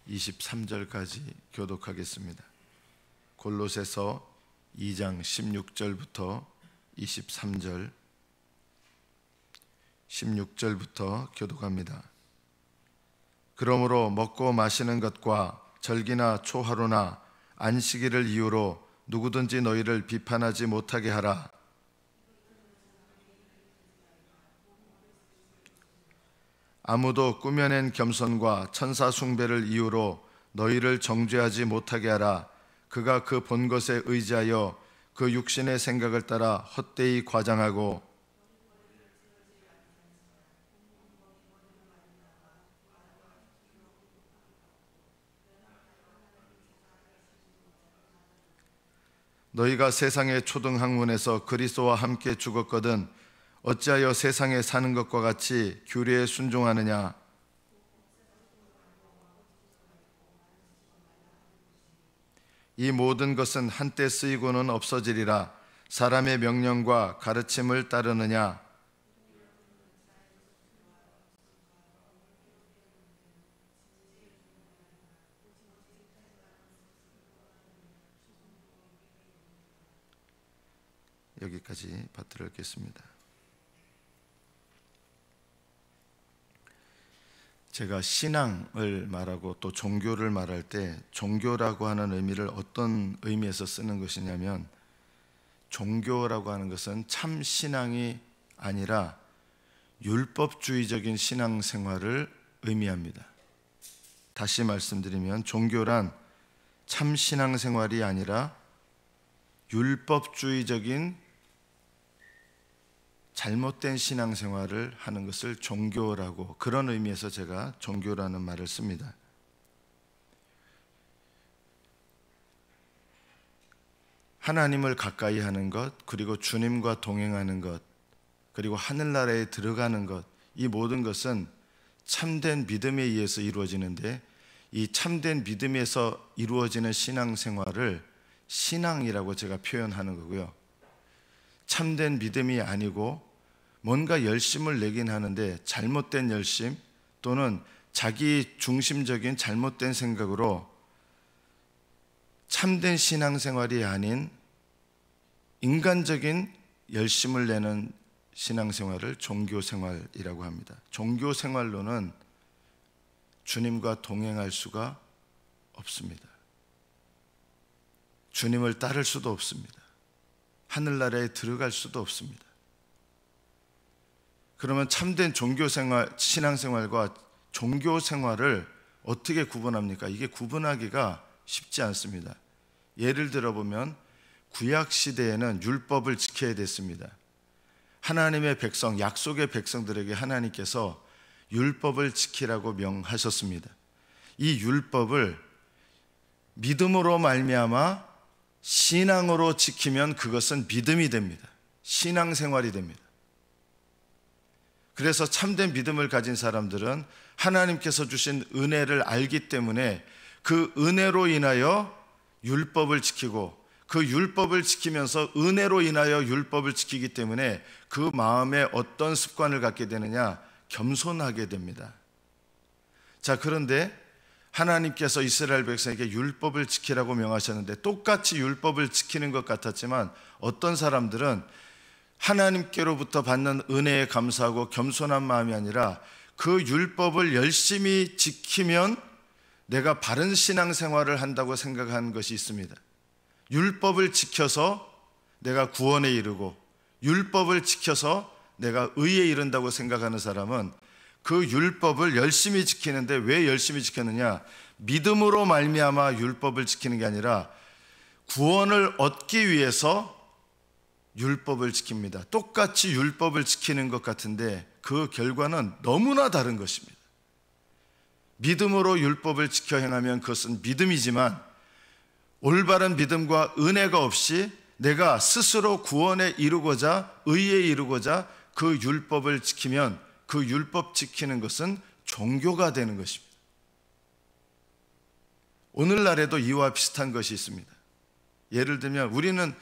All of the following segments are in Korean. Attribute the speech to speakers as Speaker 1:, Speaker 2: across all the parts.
Speaker 1: 23절까지 교독하겠습니다. 골로새서 2장 16절부터 23절, 16절부터 교독합니다. 그러므로 먹고 마시는 것과 절기나 초하루나 안식일을 이유로 누구든지 너희를 비판하지 못하게 하라. 아무도 꾸며낸 겸손과 천사 숭배를 이유로 너희를 정죄하지 못하게 하라. 그가 그 본 것에 의지하여 그 육신의 생각을 따라 헛되이 과장하고 너희가 세상의 초등학문에서 그리스도와 함께 죽었거든 어찌하여 세상에 사는 것과 같이 규례에 순종하느냐. 이 모든 것은 한때 쓰이고는 없어지리라. 사람의 명령과 가르침을 따르느냐. 여기까지 받들어 읽겠습니다. 제가 신앙을 말하고 또 종교를 말할 때 종교라고 하는 의미를 어떤 의미에서 쓰는 것이냐면, 종교라고 하는 것은 참 신앙이 아니라 율법주의적인 신앙생활을 의미합니다. 다시 말씀드리면 종교란 참 신앙생활이 아니라 율법주의적인 잘못된 신앙생활을 하는 것을 종교라고, 그런 의미에서 제가 종교라는 말을 씁니다. 하나님을 가까이 하는 것, 그리고 주님과 동행하는 것, 그리고 하늘나라에 들어가는 것, 이 모든 것은 참된 믿음에 의해서 이루어지는데, 이 참된 믿음에서 이루어지는 신앙생활을 신앙이라고 제가 표현하는 거고요. 참된 믿음이 아니고 뭔가 열심을 내긴 하는데 잘못된 열심 또는 자기 중심적인 잘못된 생각으로 참된 신앙생활이 아닌 인간적인 열심을 내는 신앙생활을 종교생활이라고 합니다. 종교생활로는 주님과 동행할 수가 없습니다. 주님을 따를 수도 없습니다. 하늘나라에 들어갈 수도 없습니다. 그러면 참된 종교생활, 신앙생활과 종교생활을 어떻게 구분합니까? 이게 구분하기가 쉽지 않습니다. 예를 들어보면 구약시대에는 율법을 지켜야 됐습니다. 하나님의 백성, 약속의 백성들에게 하나님께서 율법을 지키라고 명하셨습니다. 이 율법을 믿음으로 말미암아 신앙으로 지키면 그것은 믿음이 됩니다. 신앙생활이 됩니다. 그래서 참된 믿음을 가진 사람들은 하나님께서 주신 은혜를 알기 때문에 그 은혜로 인하여 율법을 지키고, 그 율법을 지키면서 은혜로 인하여 율법을 지키기 때문에 그 마음에 어떤 습관을 갖게 되느냐? 겸손하게 됩니다. 자, 그런데 하나님께서 이스라엘 백성에게 율법을 지키라고 명하셨는데 똑같이 율법을 지키는 것 같았지만 어떤 사람들은 하나님께로부터 받는 은혜에 감사하고 겸손한 마음이 아니라 그 율법을 열심히 지키면 내가 바른 신앙생활을 한다고 생각하는 것이 있습니다. 율법을 지켜서 내가 구원에 이르고 율법을 지켜서 내가 의에 이른다고 생각하는 사람은 그 율법을 열심히 지키는데, 왜 열심히 지켰느냐? 믿음으로 말미암아 율법을 지키는 게 아니라 구원을 얻기 위해서 율법을 지킵니다. 똑같이 율법을 지키는 것 같은데 그 결과는 너무나 다른 것입니다. 믿음으로 율법을 지켜 행하면 그것은 믿음이지만, 올바른 믿음과 은혜가 없이 내가 스스로 구원에 이르고자, 의에 이르고자 그 율법을 지키면 그 율법 지키는 것은 종교가 되는 것입니다. 오늘날에도 이와 비슷한 것이 있습니다. 예를 들면 우리는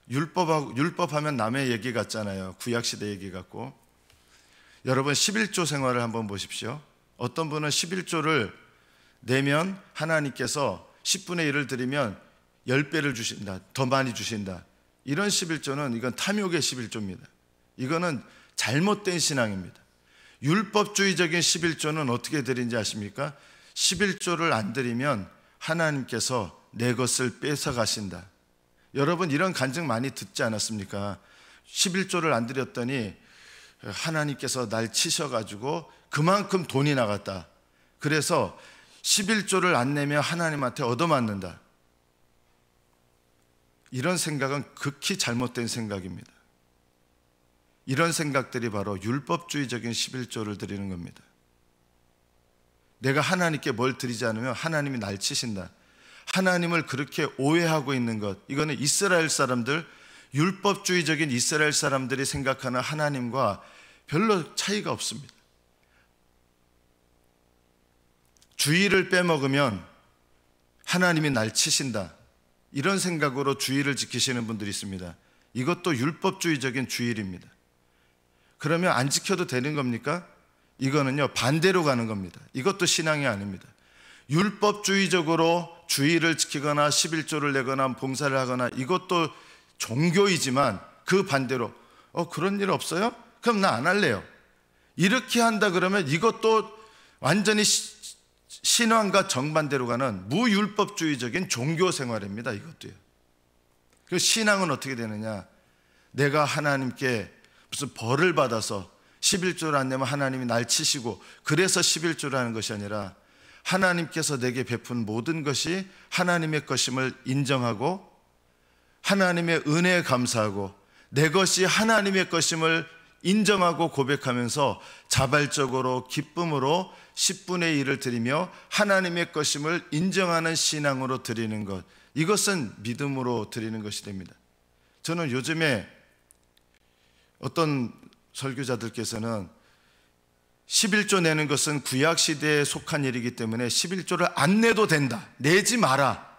Speaker 1: 율법하면 남의 얘기 같잖아요. 구약시대 얘기 같고. 여러분 11조 생활을 한번 보십시오. 어떤 분은 11조를 내면 하나님께서 10분의 1을 드리면 10배를 주신다, 더 많이 주신다. 이런 11조는 이건 탐욕의 11조입니다. 이거는 잘못된 신앙입니다. 율법주의적인 11조는 어떻게 드린지 아십니까? 11조를 안 드리면 하나님께서 내 것을 뺏어 가신다. 여러분 이런 간증 많이 듣지 않았습니까? 11조를 안 드렸더니 하나님께서 날 치셔가지고 그만큼 돈이 나갔다. 그래서 11조를 안 내면 하나님한테 얻어맞는다. 이런 생각은 극히 잘못된 생각입니다. 이런 생각들이 바로 율법주의적인 11조를 드리는 겁니다. 내가 하나님께 뭘 드리지 않으면 하나님이 날 치신다. 하나님을 그렇게 오해하고 있는 것, 이거는 이스라엘 사람들, 율법주의적인 이스라엘 사람들이 생각하는 하나님과 별로 차이가 없습니다. 주의를 빼먹으면 하나님이 날 치신다. 이런 생각으로 주의를 지키시는 분들이 있습니다. 이것도 율법주의적인 주의입니다. 그러면 안 지켜도 되는 겁니까? 이거는요, 반대로 가는 겁니다. 이것도 신앙이 아닙니다. 율법주의적으로 주의를 지키거나 11조를 내거나 봉사를 하거나 이것도 종교이지만 그 반대로 그런 일 없어요? 그럼 나 안 할래요. 이렇게 한다 그러면 이것도 완전히 신앙과 정반대로 가는 무율법주의적인 종교 생활입니다. 이것도요. 그 신앙은 어떻게 되느냐? 내가 하나님께 무슨 벌을 받아서 11조를 안 내면 하나님이 날 치시고 그래서 11조를 하는 것이 아니라 하나님께서 내게 베푼 모든 것이 하나님의 것임을 인정하고 하나님의 은혜에 감사하고 내 것이 하나님의 것임을 인정하고 고백하면서 자발적으로 기쁨으로 10분의 1을 드리며 하나님의 것임을 인정하는 신앙으로 드리는 것, 이것은 믿음으로 드리는 것이 됩니다. 저는 요즘에 어떤 설교자들께서는 11조 내는 것은 구약시대에 속한 일이기 때문에 11조를 안 내도 된다, 내지 마라,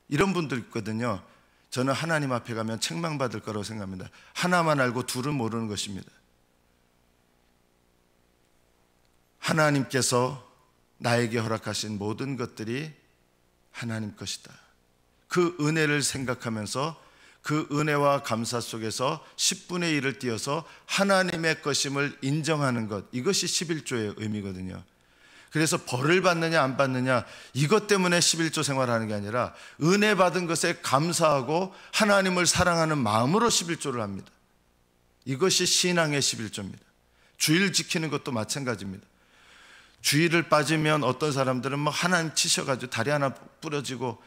Speaker 1: 이런 분들 있거든요. 저는 하나님 앞에 가면 책망받을 거라고 생각합니다. 하나만 알고 둘은 모르는 것입니다. 하나님께서 나에게 허락하신 모든 것들이 하나님 것이다. 그 은혜를 생각하면서 그 은혜와 감사 속에서 10분의 1을 띄어서 하나님의 것임을 인정하는 것, 이것이 11조의 의미거든요. 그래서 벌을 받느냐 안 받느냐 이것 때문에 11조 생활하는 게 아니라 은혜 받은 것에 감사하고 하나님을 사랑하는 마음으로 11조를 합니다. 이것이 신앙의 11조입니다. 주일 지키는 것도 마찬가지입니다. 주일을 빠지면 어떤 사람들은 막 하나님 치셔가지고 다리 하나 부러지고,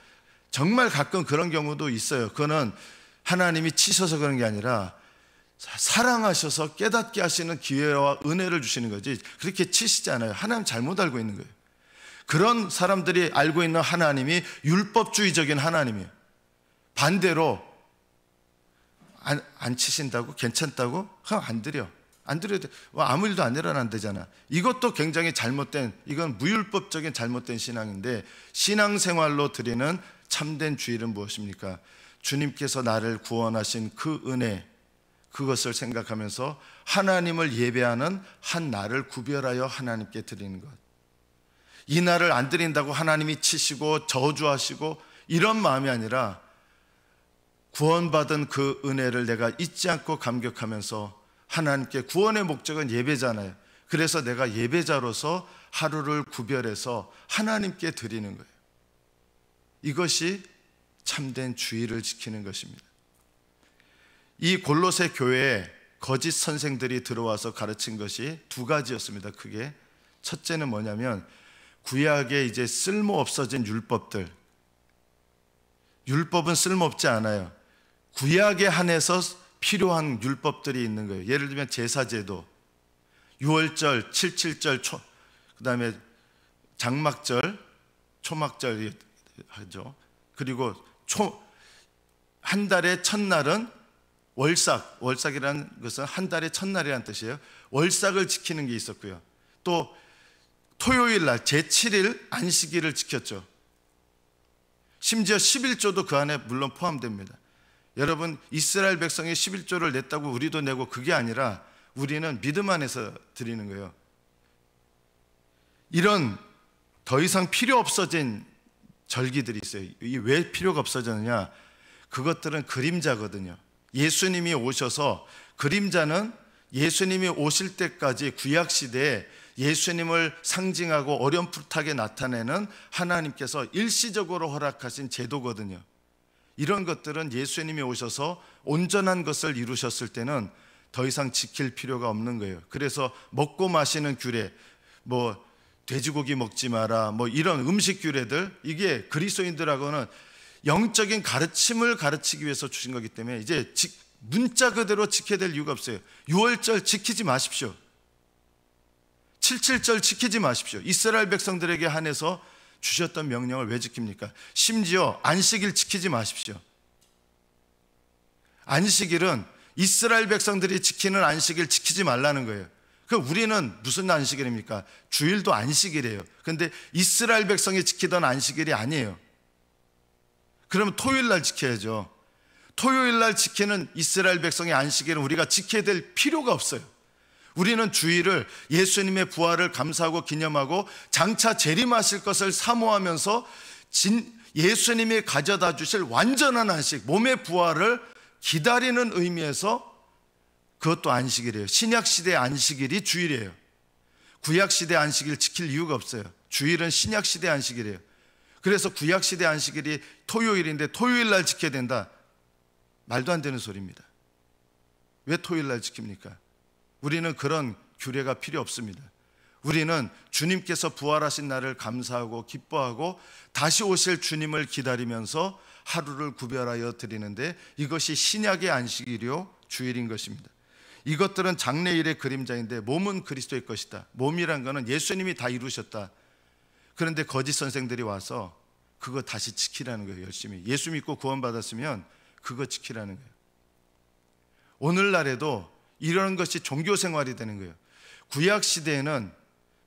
Speaker 1: 정말 가끔 그런 경우도 있어요. 그거는 하나님이 치셔서 그런 게 아니라 사랑하셔서 깨닫게 하시는 기회와 은혜를 주시는 거지, 그렇게 치시지 않아요. 하나님 잘못 알고 있는 거예요. 그런 사람들이 알고 있는 하나님이 율법주의적인 하나님이에요. 반대로 안 치신다고? 괜찮다고? 그럼 안 드려. 안 드려도 돼. 아무 일도 안 일어난다잖아. 이것도 굉장히 잘못된, 이건 무율법적인 잘못된 신앙인데, 신앙생활로 드리는 참된 주일은 무엇입니까? 주님께서 나를 구원하신 그 은혜, 그것을 생각하면서 하나님을 예배하는 한 날을 구별하여 하나님께 드리는 것. 이 날을 안 드린다고 하나님이 치시고 저주하시고 이런 마음이 아니라 구원받은 그 은혜를 내가 잊지 않고 감격하면서, 하나님께 구원의 목적은 예배잖아요. 그래서 내가 예배자로서 하루를 구별해서 하나님께 드리는 거예요. 이것이 참된 주의를 지키는 것입니다. 이 골로새 교회에 거짓 선생들이 들어와서 가르친 것이 두 가지였습니다. 크게. 첫째는 뭐냐면 구약에 이제 쓸모 없어진 율법들, 율법은 쓸모없지 않아요. 구약에 한해서 필요한 율법들이 있는 거예요. 예를 들면 제사제도, 유월절, 칠칠절, 그 다음에 장막절, 초막절 하죠. 그리고 한 달의 첫날은 월삭이라는 것은 한 달의 첫날이라는 뜻이에요. 월삭을 지키는 게 있었고요. 또 토요일 날 제7일 안식일을 지켰죠. 심지어 11조도 그 안에 물론 포함됩니다. 여러분, 이스라엘 백성이 11조를 냈다고 우리도 내고 그게 아니라 우리는 믿음 안에서 드리는 거예요. 이런 더 이상 필요 없어진 절기들이 있어요. 이게 왜 필요가 없어졌느냐? 그것들은 그림자거든요. 예수님이 오셔서, 그림자는 예수님이 오실 때까지 구약시대에 예수님을 상징하고 어렴풋하게 나타내는 하나님께서 일시적으로 허락하신 제도거든요. 이런 것들은 예수님이 오셔서 온전한 것을 이루셨을 때는 더 이상 지킬 필요가 없는 거예요. 그래서 먹고 마시는 규례, 돼지고기 먹지 마라, 이런 음식 규례들, 이게 그리스도인들하고는 영적인 가르침을 가르치기 위해서 주신 거기 때문에 이제 문자 그대로 지켜야 될 이유가 없어요. 6월절 지키지 마십시오. 77절 지키지 마십시오. 이스라엘 백성들에게 한해서 주셨던 명령을 왜 지킵니까? 심지어 안식일 지키지 마십시오. 안식일은 이스라엘 백성들이 지키는 안식일 지키지 말라는 거예요. 우리는 무슨 안식일입니까? 주일도 안식일이에요. 그런데 이스라엘 백성이 지키던 안식일이 아니에요. 그러면 토요일 날 지켜야죠. 토요일 날 지키는 이스라엘 백성의 안식일은 우리가 지켜야 될 필요가 없어요. 우리는 주일을 예수님의 부활을 감사하고 기념하고 장차 재림하실 것을 사모하면서 예수님이 가져다 주실 완전한 안식, 몸의 부활을 기다리는 의미에서 그것도 안식일이에요. 신약시대의 안식일이 주일이에요. 구약시대 안식일 지킬 이유가 없어요. 주일은 신약시대 안식일이에요. 그래서 구약시대 안식일이 토요일인데 토요일 날 지켜야 된다. 말도 안 되는 소리입니다. 왜 토요일 날 지킵니까? 우리는 그런 규례가 필요 없습니다. 우리는 주님께서 부활하신 날을 감사하고 기뻐하고 다시 오실 주님을 기다리면서 하루를 구별하여 드리는데, 이것이 신약의 안식일이요 주일인 것입니다. 이것들은 장래일의 그림자인데 몸은 그리스도의 것이다. 몸이란 거는 예수님이 다 이루셨다. 그런데 거짓 선생들이 와서 그거 다시 지키라는 거예요. 열심히 예수 믿고 구원받았으면 그거 지키라는 거예요. 오늘날에도 이런 것이 종교생활이 되는 거예요. 구약시대에는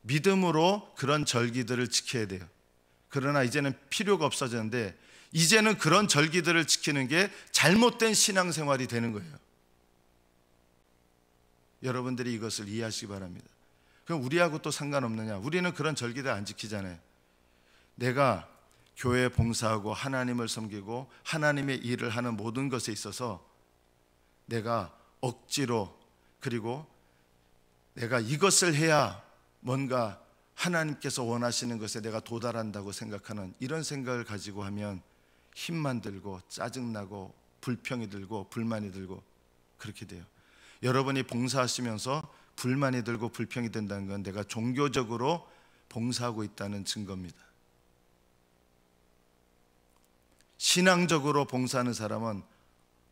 Speaker 1: 믿음으로 그런 절기들을 지켜야 돼요. 그러나 이제는 필요가 없어졌는데, 이제는 그런 절기들을 지키는 게 잘못된 신앙생활이 되는 거예요. 여러분들이 이것을 이해하시기 바랍니다. 그럼 우리하고 또 상관없느냐? 우리는 그런 절기들 안 지키잖아요. 내가 교회에 봉사하고 하나님을 섬기고 하나님의 일을 하는 모든 것에 있어서 내가 억지로, 그리고 내가 이것을 해야 뭔가 하나님께서 원하시는 것에 내가 도달한다고 생각하는 이런 생각을 가지고 하면 힘만 들고 짜증나고 불평이 들고 불만이 들고 그렇게 돼요. 여러분이 봉사하시면서 불만이 들고 불평이 된다는 건 내가 종교적으로 봉사하고 있다는 증거입니다. 신앙적으로 봉사하는 사람은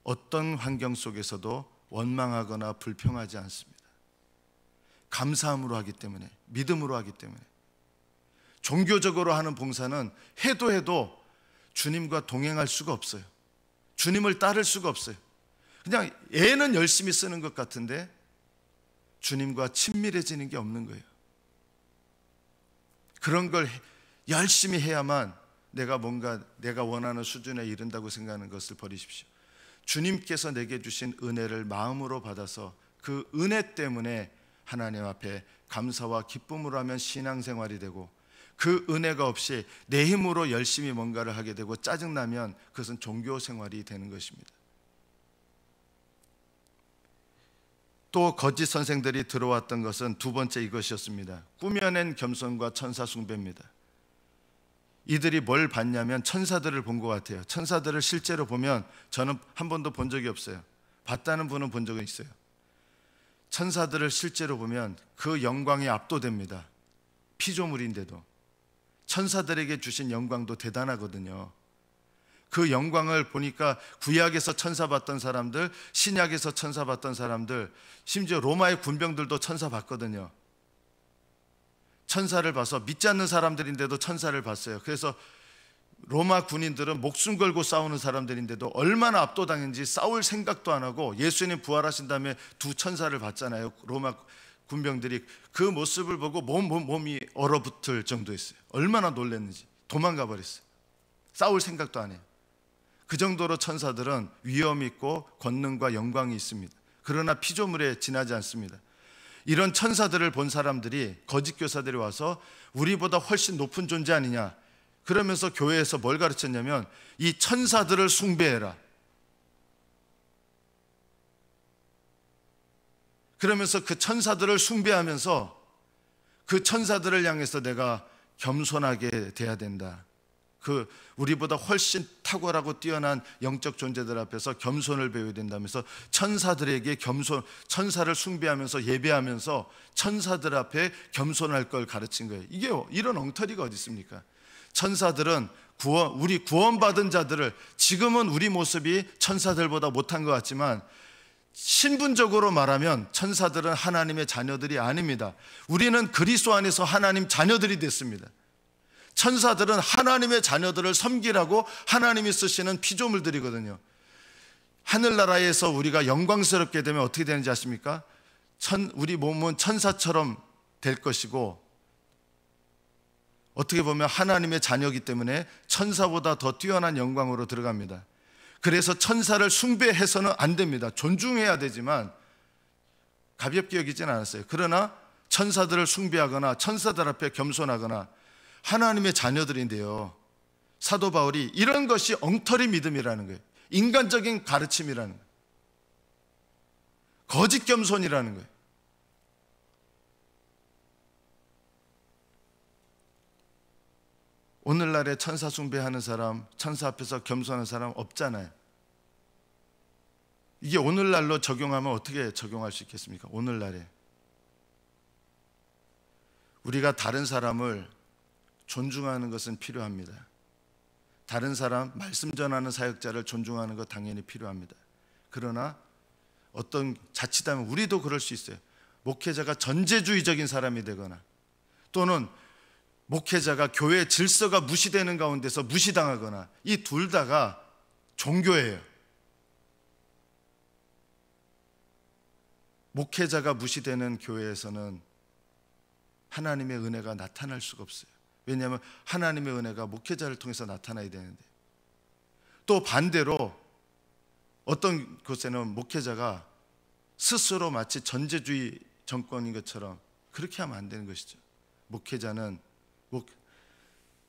Speaker 1: 어떤 환경 속에서도 원망하거나 불평하지 않습니다. 감사함으로 하기 때문에, 믿음으로 하기 때문에. 종교적으로 하는 봉사는 해도 주님과 동행할 수가 없어요. 주님을 따를 수가 없어요. 그냥 애는 열심히 쓰는 것 같은데 주님과 친밀해지는 게 없는 거예요. 그런 걸 열심히 해야만 내가 원하는 수준에 이른다고 생각하는 것을 버리십시오. 주님께서 내게 주신 은혜를 마음으로 받아서 그 은혜 때문에 하나님 앞에 감사와 기쁨으로 하면 신앙생활이 되고, 그 은혜가 없이 내 힘으로 열심히 뭔가를 하게 되고 짜증나면 그것은 종교생활이 되는 것입니다. 또 거짓 선생들이 들어왔던 것은 두 번째 이것이었습니다. 꾸며낸 겸손과 천사 숭배입니다. 이들이 뭘 봤냐면 천사들을 본 것 같아요. 천사들을 실제로 보면 저는 한 번도 본 적이 없어요. 봤다는 분은 본 적은 있어요. 천사들을 실제로 보면 그 영광에 압도됩니다. 피조물인데도 천사들에게 주신 영광도 대단하거든요. 그 영광을 보니까 구약에서 천사 봤던 사람들, 신약에서 천사 봤던 사람들, 심지어 로마의 군병들도 천사 봤거든요. 천사를 봐서 믿지 않는 사람들인데도 천사를 봤어요. 그래서 로마 군인들은 목숨 걸고 싸우는 사람들인데도 얼마나 압도당했는지 싸울 생각도 안 하고 예수님 부활하신 다음에 두 천사를 봤잖아요. 로마 군병들이 그 모습을 보고 몸이 얼어붙을 정도였어요. 얼마나 놀랐는지 도망가 버렸어요. 싸울 생각도 안 해요. 그 정도로 천사들은 위엄 있고 권능과 영광이 있습니다. 그러나 피조물에 지나지 않습니다. 이런 천사들을 본 사람들이, 거짓 교사들이 와서 우리보다 훨씬 높은 존재 아니냐, 그러면서 교회에서 뭘 가르쳤냐면 이 천사들을 숭배해라. 그러면서 그 천사들을 숭배하면서 그 천사들을 향해서 내가 겸손하게 돼야 된다. 그 우리보다 훨씬 탁월하고 뛰어난 영적 존재들 앞에서 겸손을 배워야 된다면서 천사들에게 천사를 숭배하면서 예배하면서 천사들 앞에 겸손할 걸 가르친 거예요. 이게 이런 엉터리가 어디 있습니까? 천사들은 우리 구원받은 자들을, 지금은 우리 모습이 천사들보다 못한 것 같지만 신분적으로 말하면 천사들은 하나님의 자녀들이 아닙니다. 우리는 그리스도 안에서 하나님 자녀들이 됐습니다. 천사들은 하나님의 자녀들을 섬기라고 하나님이 쓰시는 피조물들이거든요. 하늘나라에서 우리가 영광스럽게 되면 어떻게 되는지 아십니까? 우리 몸은 천사처럼 될 것이고, 어떻게 보면 하나님의 자녀이기 때문에 천사보다 더 뛰어난 영광으로 들어갑니다. 그래서 천사를 숭배해서는 안 됩니다. 존중해야 되지만 가볍게 여기지는 않았어요. 그러나 천사들을 숭배하거나 천사들 앞에 겸손하거나, 하나님의 자녀들인데요, 사도 바울이 이런 것이 엉터리 믿음이라는 거예요. 인간적인 가르침이라는 거예요. 거짓 겸손이라는 거예요. 오늘날에 천사 숭배하는 사람, 천사 앞에서 겸손한 사람 없잖아요. 이게 오늘날로 적용하면 어떻게 적용할 수 있겠습니까? 오늘날에 우리가 다른 사람을 존중하는 것은 필요합니다. 다른 사람, 말씀 전하는 사역자를 존중하는 것 당연히 필요합니다. 그러나 자칫하면 우리도 그럴 수 있어요. 목회자가 전제주의적인 사람이 되거나, 또는 목회자가 교회 질서가 무시되는 가운데서 무시당하거나, 이 둘 다가 종교예요. 목회자가 무시되는 교회에서는 하나님의 은혜가 나타날 수가 없어요. 왜냐하면 하나님의 은혜가 목회자를 통해서 나타나야 되는데, 또 반대로 어떤 곳에는 목회자가 스스로 마치 전제주의 정권인 것처럼 그렇게 하면 안 되는 것이죠. 목회자는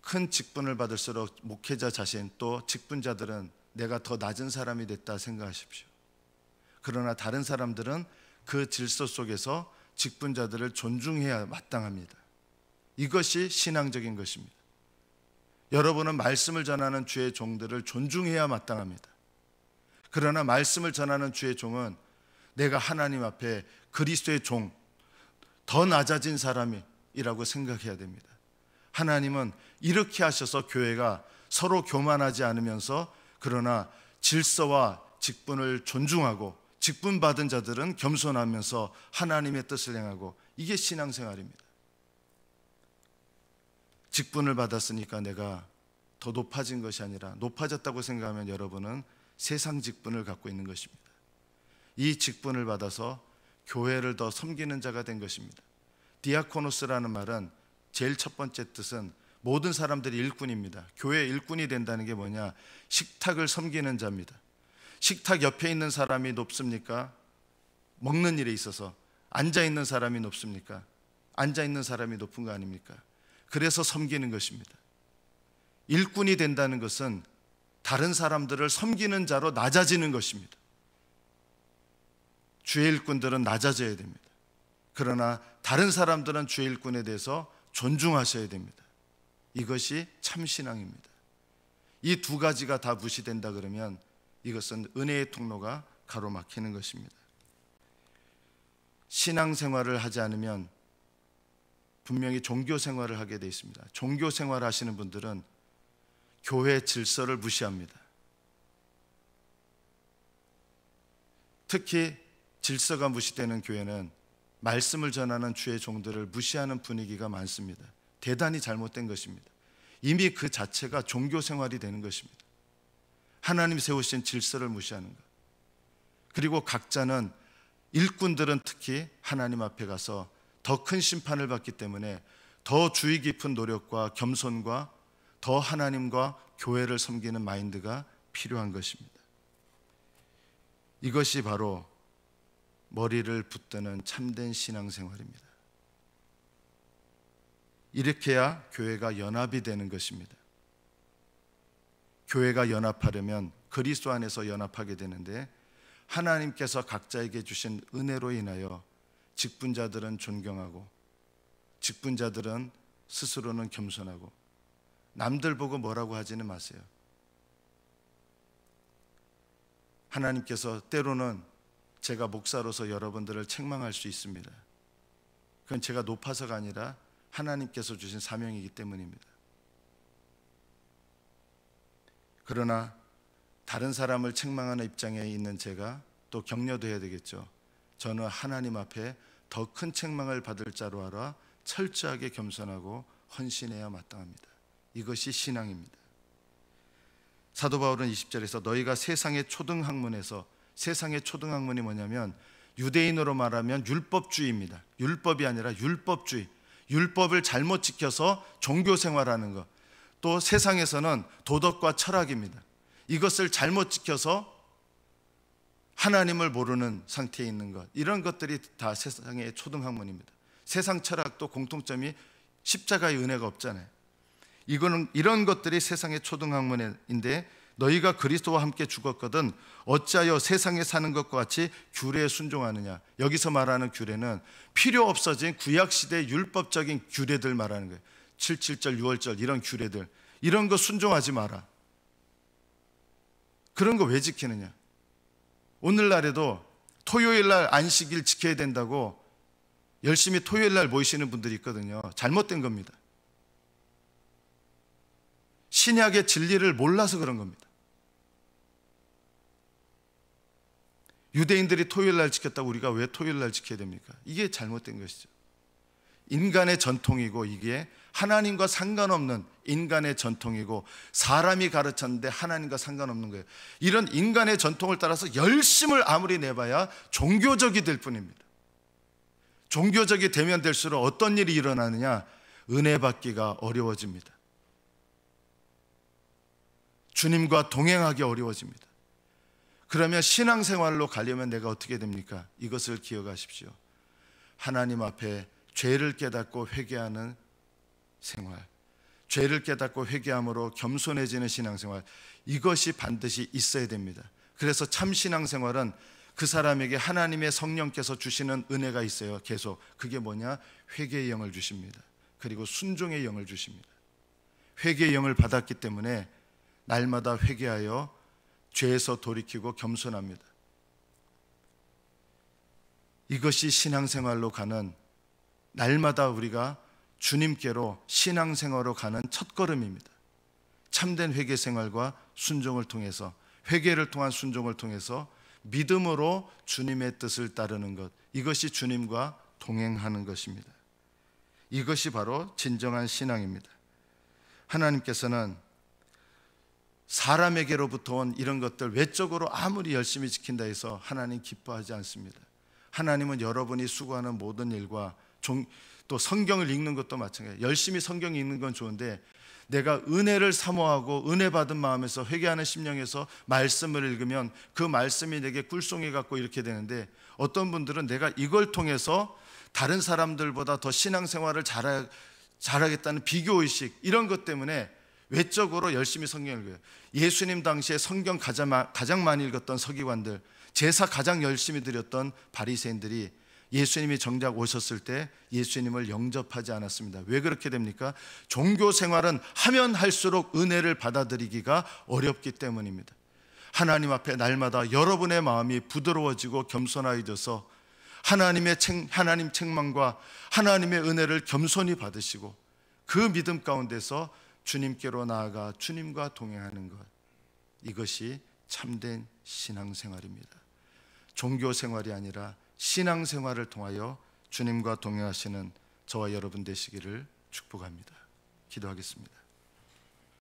Speaker 1: 큰 직분을 받을수록 목회자 자신, 또 직분자들은 내가 더 낮은 사람이 됐다 생각하십시오. 그러나 다른 사람들은 그 질서 속에서 직분자들을 존중해야 마땅합니다. 이것이 신앙적인 것입니다. 여러분은 말씀을 전하는 주의 종들을 존중해야 마땅합니다. 그러나 말씀을 전하는 주의 종은 내가 하나님 앞에 그리스도의 종, 더 낮아진 사람이라고 생각해야 됩니다. 하나님은 이렇게 하셔서 교회가 서로 교만하지 않으면서, 그러나 질서와 직분을 존중하고 직분 받은 자들은 겸손하면서 하나님의 뜻을 행하고, 이게 신앙생활입니다. 직분을 받았으니까 내가 더 높아진 것이 아니라, 높아졌다고 생각하면 여러분은 세상 직분을 갖고 있는 것입니다. 이 직분을 받아서 교회를 더 섬기는 자가 된 것입니다. 디아코노스라는 말은 제일 첫 번째 뜻은 모든 사람들이 일꾼입니다. 교회 일꾼이 된다는 게 뭐냐? 식탁을 섬기는 자입니다. 식탁 옆에 있는 사람이 높습니까? 먹는 일에 있어서. 앉아있는 사람이 높습니까? 앉아있는 사람이 높은 거 아닙니까? 그래서 섬기는 것입니다. 일꾼이 된다는 것은 다른 사람들을 섬기는 자로 낮아지는 것입니다. 주의 일꾼들은 낮아져야 됩니다. 그러나 다른 사람들은 주의 일꾼에 대해서 존중하셔야 됩니다. 이것이 참신앙입니다. 이 두 가지가 다 무시된다 그러면 이것은 은혜의 통로가 가로막히는 것입니다. 신앙생활을 하지 않으면 분명히 종교생활을 하게 되어 있습니다. 종교생활을 하시는 분들은 교회 질서를 무시합니다. 특히 질서가 무시되는 교회는 말씀을 전하는 주의 종들을 무시하는 분위기가 많습니다. 대단히 잘못된 것입니다. 이미 그 자체가 종교생활이 되는 것입니다. 하나님 세우신 질서를 무시하는 것. 그리고 각자는, 일꾼들은 특히 하나님 앞에 가서 더 큰 심판을 받기 때문에 더 주의 깊은 노력과 겸손과 더 하나님과 교회를 섬기는 마인드가 필요한 것입니다. 이것이 바로 머리를 붙드는 참된 신앙생활입니다. 이렇게 해야 교회가 연합이 되는 것입니다. 교회가 연합하려면 그리스도 안에서 연합하게 되는데, 하나님께서 각자에게 주신 은혜로 인하여 직분자들은 존경하고 직분자들은 스스로는 겸손하고 남들 보고 뭐라고 하지는 마세요. 하나님께서 때로는 제가 목사로서 여러분들을 책망할 수 있습니다. 그건 제가 높아서가 아니라 하나님께서 주신 사명이기 때문입니다. 그러나 다른 사람을 책망하는 입장에 있는 제가 또 격려돼야 되겠죠. 저는 하나님 앞에 더 큰 책망을 받을 자로 알아 철저하게 겸손하고 헌신해야 마땅합니다. 이것이 신앙입니다. 사도 바울은 20절에서 너희가 세상의 초등학문에서, 세상의 초등학문이 뭐냐면 유대인으로 말하면 율법주의입니다. 율법이 아니라 율법주의, 율법을 잘못 지켜서 종교 생활하는 것, 또 세상에서는 도덕과 철학입니다. 이것을 잘못 지켜서 하나님을 모르는 상태에 있는 것, 이런 것들이 다 세상의 초등학문입니다. 세상 철학도 공통점이 십자가의 은혜가 없잖아요. 이런 것들이 세상의 초등학문인데, 너희가 그리스도와 함께 죽었거든 어찌하여 세상에 사는 것과 같이 규례에 순종하느냐. 여기서 말하는 규례는 필요 없어진 구약시대 율법적인 규례들 말하는 거예요. 7.7절, 6월절 이런 규례들, 이런 거 순종하지 마라. 그런 거 왜 지키느냐. 오늘날에도 토요일날 안식일 지켜야 된다고 열심히 토요일날 모이시는 분들이 있거든요. 잘못된 겁니다. 신약의 진리를 몰라서 그런 겁니다. 유대인들이 토요일날 지켰다고 우리가 왜 토요일날 지켜야 됩니까? 이게 잘못된 것이죠. 인간의 전통이고, 이게 하나님과 상관없는 인간의 전통이고, 사람이 가르쳤는데 하나님과 상관없는 거예요. 이런 인간의 전통을 따라서 열심을 아무리 내봐야 종교적이 될 뿐입니다. 종교적이 되면 될수록 어떤 일이 일어나느냐? 은혜 받기가 어려워집니다. 주님과 동행하기 어려워집니다. 그러면 신앙생활로 가려면 내가 어떻게 됩니까? 이것을 기억하십시오. 하나님 앞에 죄를 깨닫고 회개하는 생활, 죄를 깨닫고 회개함으로 겸손해지는 신앙생활, 이것이 반드시 있어야 됩니다. 그래서 참 신앙생활은 그 사람에게 하나님의 성령께서 주시는 은혜가 있어요. 계속. 그게 뭐냐? 회개의 영을 주십니다. 그리고 순종의 영을 주십니다. 회개의 영을 받았기 때문에 날마다 회개하여 죄에서 돌이키고 겸손합니다. 이것이 신앙생활로 가는, 날마다 우리가 주님께로 신앙생활로 가는 첫걸음입니다. 참된 회개생활과 순종을 통해서, 회개를 통한 순종을 통해서 믿음으로 주님의 뜻을 따르는 것, 이것이 주님과 동행하는 것입니다. 이것이 바로 진정한 신앙입니다. 하나님께서는 사람에게로부터 온 이런 것들 외적으로 아무리 열심히 지킨다 해서 하나님 기뻐하지 않습니다. 하나님은 여러분이 수고하는 모든 일과 또 성경을 읽는 것도 마찬가지예요. 열심히 성경 읽는 건 좋은데, 내가 은혜를 사모하고 은혜 받은 마음에서 회개하는 심령에서 말씀을 읽으면 그 말씀이 내게 꿀송이 같고 이렇게 되는데, 어떤 분들은 내가 이걸 통해서 다른 사람들보다 더 신앙생활을 잘하겠다는 비교의식, 이런 것 때문에 외적으로 열심히 성경을 읽어요. 예수님 당시에 성경 가장 많이 읽었던 서기관들, 제사 가장 열심히 드렸던 바리새인들이 예수님이 정작 오셨을 때 예수님을 영접하지 않았습니다. 왜 그렇게 됩니까? 종교 생활은 하면 할수록 은혜를 받아들이기가 어렵기 때문입니다. 하나님 앞에 날마다 여러분의 마음이 부드러워지고 겸손해져서 하나님 책망과 하나님의 은혜를 겸손히 받으시고, 그 믿음 가운데서 주님께로 나아가 주님과 동행하는 것, 이것이 참된 신앙생활입니다. 종교생활이 아니라 신앙생활을 통하여 주님과 동행하시는 저와 여러분 되시기를 축복합니다. 기도하겠습니다.